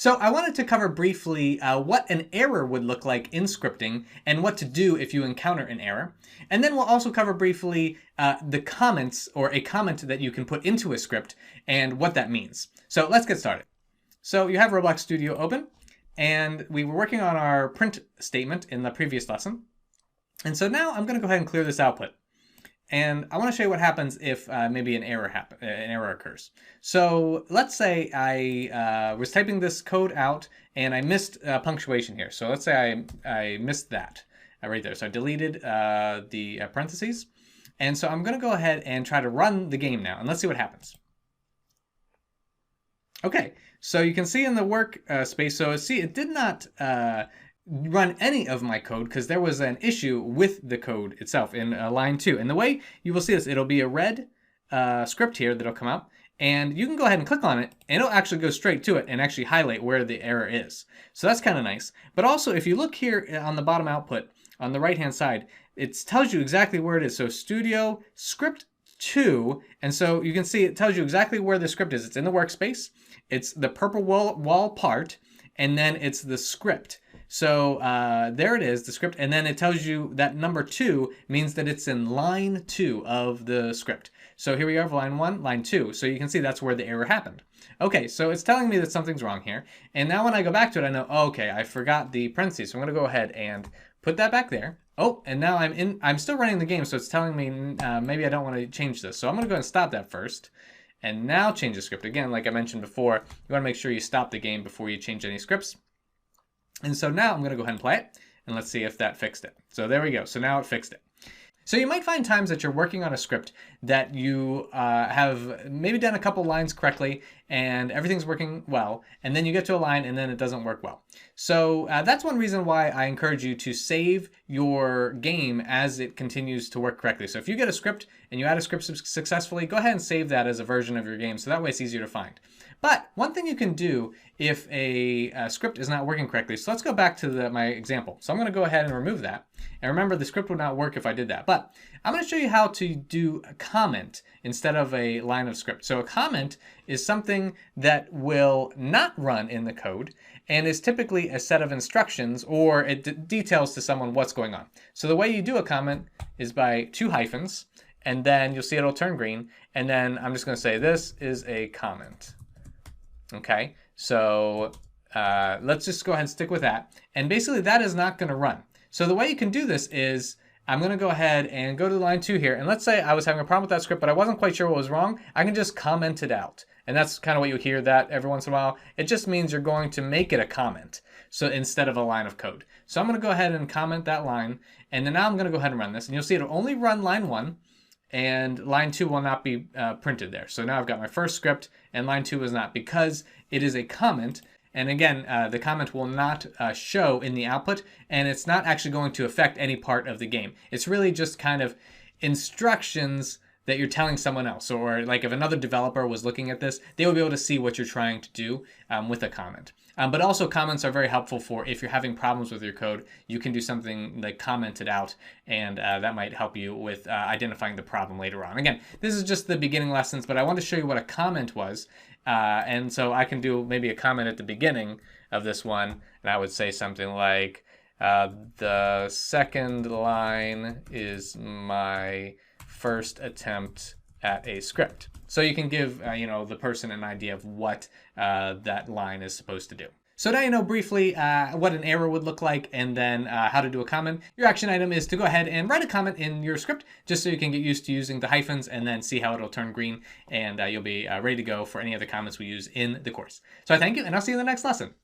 So I wanted to cover briefly what an error would look like in scripting and what to do if you encounter an error. And then we'll also cover briefly the comments or a comment that you can put into a script and what that means. So let's get started. So you have Roblox Studio open, and we were working on our print statement in the previous lesson. And so now I'm going to go ahead and clear this output. And I want to show you what happens if maybe an error occurs. So let's say I was typing this code out and I missed punctuation here. So let's say I missed that right there. So I deleted the parentheses. And so I'm going to go ahead and try to run the game now. And let's see what happens. Okay, so you can see in the workspace, so see it did not run any of my code because there was an issue with the code itself in line 2. And the way you will see this, it'll be a red script here that'll come up, and you can go ahead and click on it and it'll actually go straight to it and actually highlight where the error is. So that's kind of nice. But also if you look here on the bottom output on the right hand side, it tells you exactly where it is. So Studio Script 2, and so you can see it tells you exactly where the script is. It's in the workspace, it's the purple wall part, and then it's the script. So there it is, the script, and then it tells you that number 2 means that it's in line 2 of the script. So here we are, line 1, line 2. So you can see that's where the error happened. Okay, so it's telling me that something's wrong here. And now when I go back to it, I know, oh, okay, I forgot the parentheses. So I'm gonna go ahead and put that back there. Oh, and now I'm still running the game, so it's telling me maybe I don't want to change this. So I'm gonna go ahead and stop that first. And now change the script. Again, like I mentioned before, you wanna make sure you stop the game before you change any scripts. And so now I'm going to go ahead and play it, and let's see if that fixed it. So there we go. So now it fixed it. So you might find times that you're working on a script that you have maybe done a couple lines correctly and everything's working well, and then you get to a line and then it doesn't work well. So that's one reason why I encourage you to save your game as it continues to work correctly. So if you get a script and you add a script successfully, go ahead and save that as a version of your game, so that way it's easier to find. But one thing you can do if a script is not working correctly, so let's go back to my example. So I'm going to go ahead and remove that. And remember, the script would not work if I did that. But I'm going to show you how to do a comment instead of a line of script. So a comment is something that will not run in the code and is typically a set of instructions, or it details to someone what's going on. So the way you do a comment is by 2 hyphens, and then you'll see it'll turn green. And then I'm just going to say this is a comment. Okay, so let's just go ahead and stick with that. And basically that is not going to run. So the way you can do this is I'm going to go ahead and go to line 2 here. And let's say I was having a problem with that script, but I wasn't quite sure what was wrong. I can just comment it out. And that's kind of what you hear that every once in a while. It just means you're going to make it a comment, so instead of a line of code. So I'm going to go ahead and comment that line. And then now I'm going to go ahead and run this. And you'll see it'll only run line 1. And line 2 will not be printed there. So now I've got my first script and line 2 is not, because it is a comment. And again, the comment will not show in the output, and it's not actually going to affect any part of the game. It's really just kind of instructions that you're telling someone else. Or like if another developer was looking at this, they would be able to see what you're trying to do with a comment. But also comments are very helpful for if you're having problems with your code, you can do something like comment it out, and that might help you with identifying the problem later on. Again, this is just the beginning lessons, but I want to show you what a comment was. And so I can do maybe a comment at the beginning of this one, and I would say something like, the second line is my first attempt at a script. So you can give the person an idea of what that line is supposed to do. So now you know briefly what an error would look like, and then how to do a comment. Your action item is to go ahead and write a comment in your script just so you can get used to using the hyphens and then see how it'll turn green, and you'll be ready to go for any other comments we use in the course. So I thank you, and I'll see you in the next lesson.